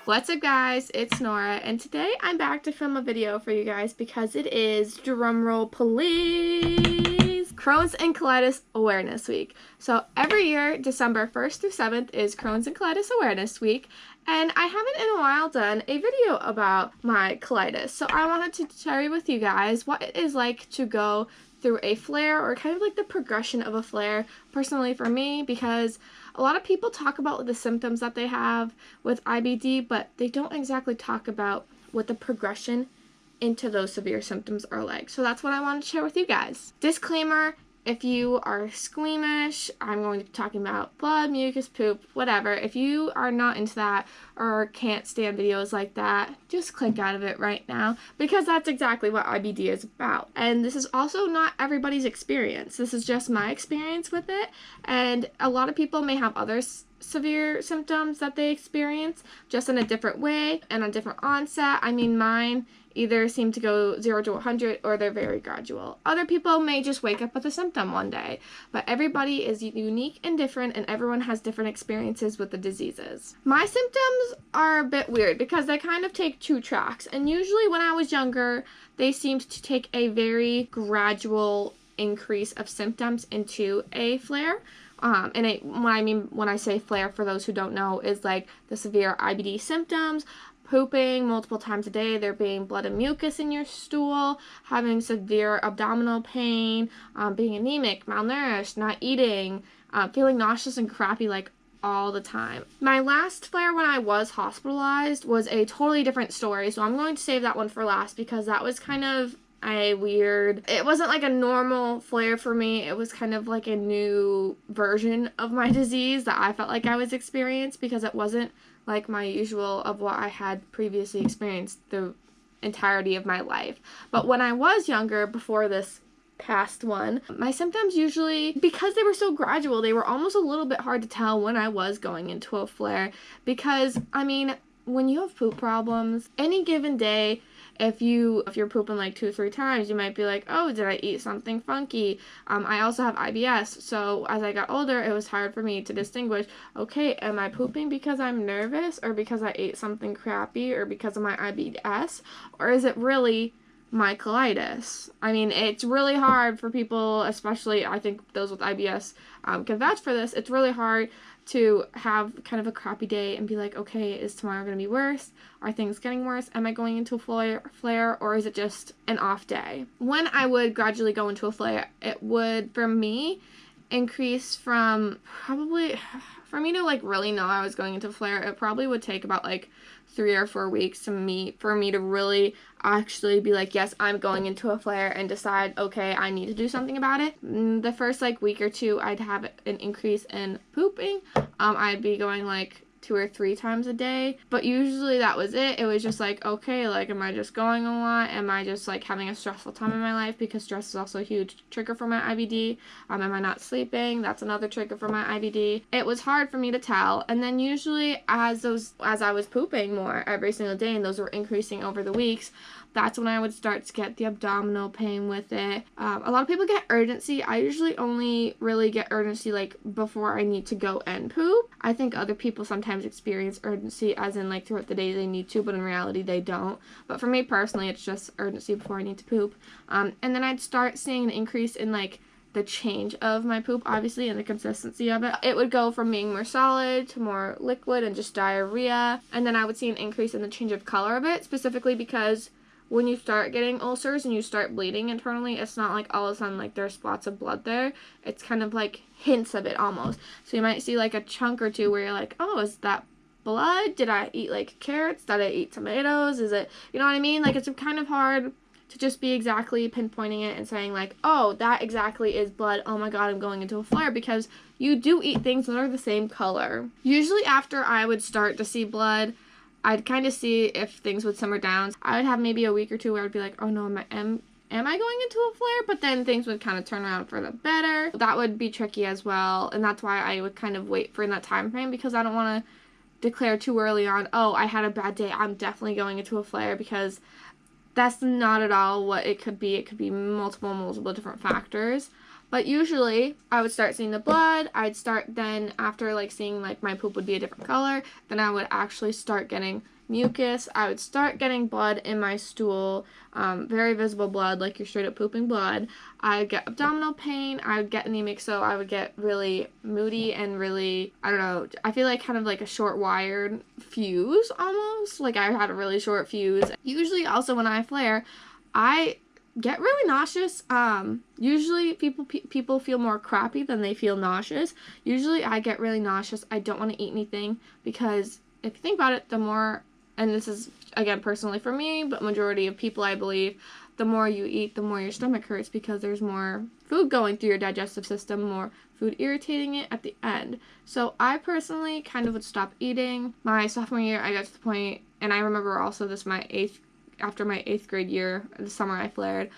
What's up guys, it's Nora, and today I'm back to film a video for you guys because it is, drumroll please, Crohn's and Colitis Awareness Week. So every year, December 1st through 7th is Crohn's and Colitis Awareness Week, and I haven't in a while done a video about my colitis. So I wanted to share with you guys what it is like to go through a flare, or kind of like the progression of a flare, personally for me, because a lot of people talk about the symptoms that they have with IBD, but they don't exactly talk about what the progression into those severe symptoms are like. So that's what I wanted to share with you guys. Disclaimer, if you are squeamish, I'm going to be talking about blood, mucus, poop, whatever. If you are not into that or can't stand videos like that, just click out of it right now, because that's exactly what IBD is about. And this is also not everybody's experience. This is just my experience with it, and a lot of people may have other severe symptoms that they experience just in a different way and a different onset. I mean, mine either seem to go 0 to 100 or they're very gradual. Other people may just wake up with a symptom one day, but everybody is unique and different, and everyone has different experiences with the diseases. My symptoms are a bit weird because they kind of take two tracks, and usually when I was younger, they seemed to take a very gradual increase of symptoms into a flare. When I say flare, for those who don't know, is like the severe IBD symptoms: pooping multiple times a day, there being blood and mucus in your stool, having severe abdominal pain, being anemic, malnourished, not eating, feeling nauseous and crappy like all the time. My last flare when I was hospitalized was a totally different story, so I'm going to save that one for last because that was kind of it wasn't like a normal flare for me. It was kind of like a new version of my disease that I felt like I was experienced, because it wasn't like my usual of what I had previously experienced the entirety of my life. But when I was younger, before this past one, my symptoms usually, because they were so gradual, they were almost a little bit hard to tell when I was going into a flare, because I mean, when you have poop problems, any given day, if you're pooping like 2 or 3 times, you might be like, oh, did I eat something funky? I also have IBS, so as I got older, it was hard for me to distinguish, okay, am I pooping because I'm nervous, or because I ate something crappy, or because of my IBS, or is it really my colitis? I mean, it's really hard for people, especially I think those with IBS can vouch for this. It's really hard to have kind of a crappy day and be like, okay, is tomorrow going to be worse? Are things getting worse? Am I going into a flare, or is it just an off day? When I would gradually go into a flare, it would, for me, increase from probably, for me to like really know I was going into a flare, it probably would take about like 3 or 4 weeks for me to really actually be like, yes, I'm going into a flare, and decide, okay, I need to do something about it. The first like week or two, I'd have an increase in pooping. I'd be going like 2 or 3 times a day, but usually that was it. It was just like, okay, like, am I just going a lot? Am I just like having a stressful time in my life? Because stress is also a huge trigger for my IBD. Am I not sleeping? That's another trigger for my IBD. It was hard for me to tell, and then usually as I was pooping more every single day, and those were increasing over the weeks, that's when I would start to get the abdominal pain with it. A lot of people get urgency. I usually only really get urgency like before I need to go and poop. I think other people sometimes experience urgency as in like throughout the day they need to, but in reality they don't. But for me personally, it's just urgency before I need to poop. And then I'd start seeing an increase in like the change of my poop, obviously, and the consistency of it. It would go from being more solid to more liquid and just diarrhea. And then I would see an increase in the change of color of it, specifically because when you start getting ulcers and you start bleeding internally, it's not like all of a sudden like there's spots of blood there. It's kind of like hints of it almost. So you might see like a chunk or two where you're like, oh, is that blood? Did I eat like carrots? Did I eat tomatoes? Is it, you know what I mean? Like, it's kind of hard to just be exactly pinpointing it and saying like, oh, that exactly is blood. Oh my god, I'm going into a flare, because you do eat things that are the same color. Usually after I would start to see blood, I'd kind of see if things would simmer down. I would have maybe a week or two where I'd be like, oh no, am I going into a flare? But then things would kind of turn around for the better. That would be tricky as well, and that's why I would kind of wait for in that time frame, because I don't want to declare too early on, oh, I had a bad day, I'm definitely going into a flare, because that's not at all what it could be. It could be multiple different factors. But usually I would start seeing the blood. I'd start then, after like seeing like my poop would be a different color, then I would actually start getting mucus. I would start getting blood in my stool, very visible blood, like you're straight up pooping blood. I would get abdominal pain. I would get anemic, so I would get really moody and really, I don't know, I feel like kind of like a short wired fuse almost. Like I had a really short fuse. Usually also when I flare, I get really nauseous. Usually people feel more crappy than they feel nauseous. Usually I get really nauseous. I don't want to eat anything because if you think about it, the more, and this is again personally for me, but majority of people I believe, the more you eat, the more your stomach hurts because there's more food going through your digestive system, more food irritating it at the end. So I personally kind of would stop eating. My sophomore year, I got to the point, and I remember also this after my 8th grade year, the summer I flared,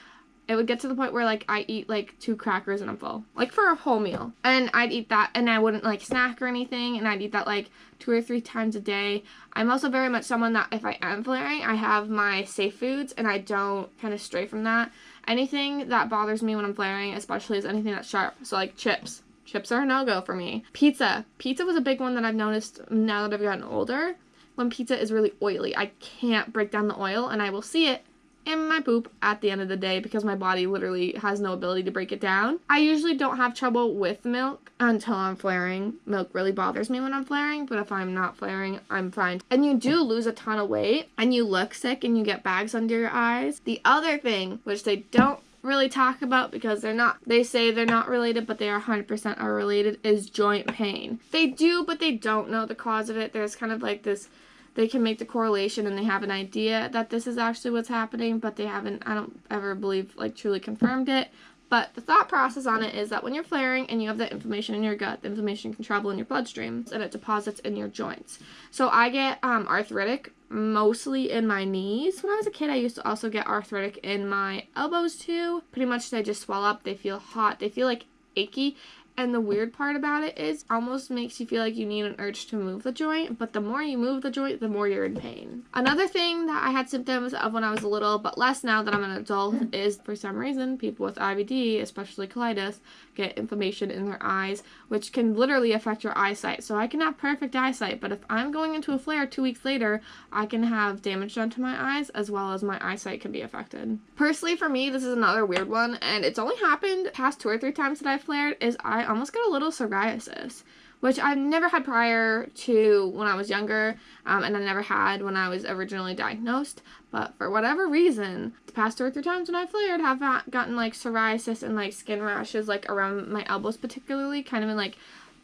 it would get to the point where, like, I eat, like, 2 crackers and I'm full. Like, for a whole meal. And I'd eat that, and I wouldn't, like, snack or anything, and I'd eat that, like, 2 or 3 times a day. I'm also very much someone that if I am flaring, I have my safe foods, and I don't kind of stray from that. Anything that bothers me when I'm flaring, especially, is anything that's sharp. So, like, chips. Chips are a no-go for me. Pizza. Pizza was a big one that I've noticed now that I've gotten older. When pizza is really oily, I can't break down the oil, and I will see it in my poop at the end of the day because my body literally has no ability to break it down. I usually don't have trouble with milk until I'm flaring. Milk really bothers me when I'm flaring, but if I'm not flaring, I'm fine. And you do lose a ton of weight, and you look sick, and you get bags under your eyes. The other thing, which they don't really talk about because they say they're not related, but they are 100% are related, is joint pain. They do, but they don't know the cause of it. There's kind of like this, they can make the correlation and they have an idea that this is actually what's happening, but they haven't, I don't ever believe, like, truly confirmed it. But the thought process on it is that when you're flaring and you have that inflammation in your gut, the inflammation can travel in your bloodstream and it deposits in your joints. So I get arthritic mostly in my knees. When I was a kid, I used to also get arthritic in my elbows too. Pretty much they just swell up, they feel hot, they feel like achy. And the weird part about it is almost makes you feel like you need an urge to move the joint, but the more you move the joint, the more you're in pain. Another thing that I had symptoms of when I was little, but less now that I'm an adult, is for some reason people with IBD, especially colitis, get inflammation in their eyes, which can literally affect your eyesight. So I can have perfect eyesight, but if I'm going into a flare 2 weeks later, I can have damage done to my eyes as well as my eyesight can be affected. Personally, for me, this is another weird one, and it's only happened past 2 or 3 times that I flared, is I almost got a little psoriasis, which I've never had prior to when I was younger, and I never had when I was originally diagnosed. But for whatever reason, the past 2 or 3 times when I flared, have gotten like psoriasis and like skin rashes, like around my elbows particularly, kind of in like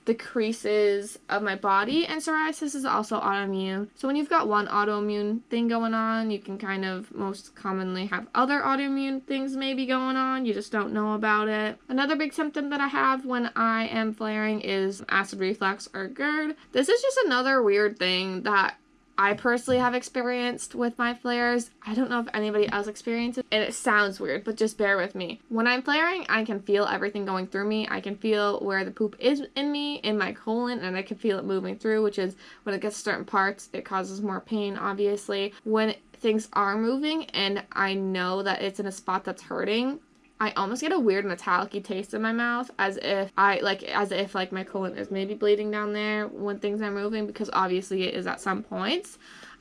the creases of my body. And psoriasis is also autoimmune. So when you've got one autoimmune thing going on, you can kind of most commonly have other autoimmune things maybe going on. You just don't know about it. Another big symptom that I have when I am flaring is acid reflux or GERD. This is just another weird thing that I personally have experienced with my flares. I don't know if anybody else experiences it, and it sounds weird, but just bear with me. When I'm flaring, I can feel everything going through me. I can feel where the poop is in me, in my colon, and I can feel it moving through, which is when it gets to certain parts, it causes more pain, obviously. When things are moving and I know that it's in a spot that's hurting, I almost get a weird metallic-y taste in my mouth, as if my colon is maybe bleeding down there when things are moving, because obviously it is at some points.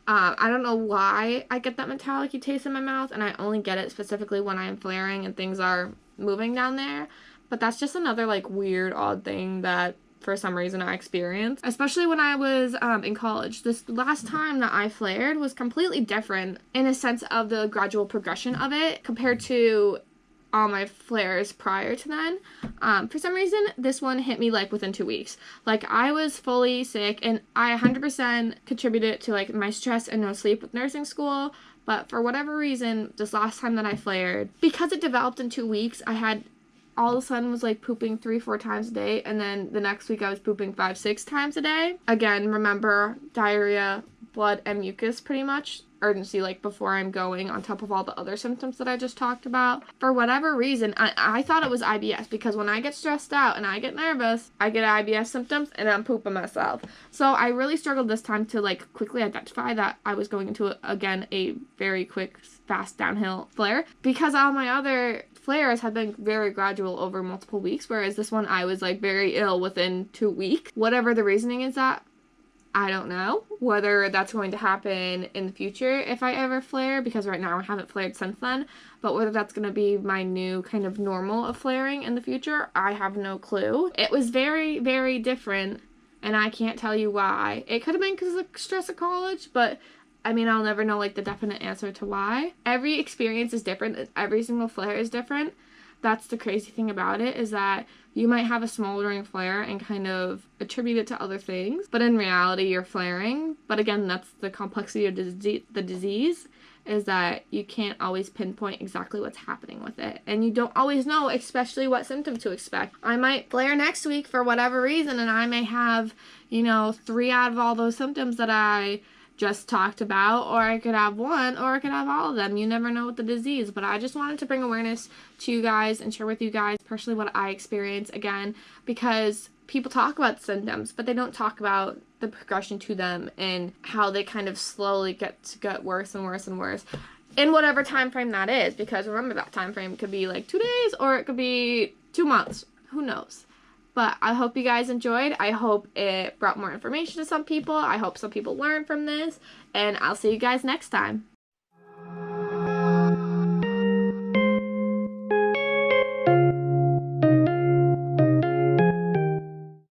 I don't know why I get that metallic-y taste in my mouth, and I only get it specifically when I'm flaring and things are moving down there. But that's just another like weird, odd thing that for some reason I experienced, especially when I was in college. This last time that I flared was completely different in a sense of the gradual progression of it compared to all my flares prior to then. For some reason, this one hit me like within 2 weeks. Like I was fully sick, and I 100% contributed to like my stress and no sleep with nursing school. But for whatever reason, this last time that I flared, because it developed in 2 weeks, I had all of a sudden was like pooping 3-4 times a day, and then the next week I was pooping 5-6 times a day. Again, remember, diarrhea, blood, and mucus pretty much. Urgency like before I'm going, on top of all the other symptoms that I just talked about. For whatever reason, I thought it was IBS, because when I get stressed out and I get nervous, I get IBS symptoms and I'm pooping myself. So I really struggled this time to like quickly identify that I was going into again a very quick, fast downhill flare, because all my other flares had been very gradual over multiple weeks, whereas this one I was like very ill within 2 weeks. Whatever the reasoning is that, I don't know whether that's going to happen in the future if I ever flare, because right now I haven't flared since then, but whether that's going to be my new kind of normal of flaring in the future, I have no clue. It was very, very different, and I can't tell you why. It could have been because of the stress of college, but I mean, I'll never know like the definite answer to why. Every experience is different. Every single flare is different. That's the crazy thing about it, is that you might have a smoldering flare and kind of attribute it to other things, but in reality you're flaring. But again, that's the complexity of the disease, is that you can't always pinpoint exactly what's happening with it. And you don't always know, especially what symptom to expect. I might flare next week for whatever reason, and I may have, 3 out of all those symptoms that I just talked about, or I could have one, or I could have all of them. You never know with the disease. But I just wanted to bring awareness to you guys and share with you guys personally what I experience, again, because people talk about symptoms, but they don't talk about the progression to them and how they kind of slowly get worse and worse and worse in whatever time frame that is. Because remember, that time frame could be like 2 days, or it could be 2 months. Who knows? But I hope you guys enjoyed. I hope it brought more information to some people. I hope some people learned from this. And I'll see you guys next time.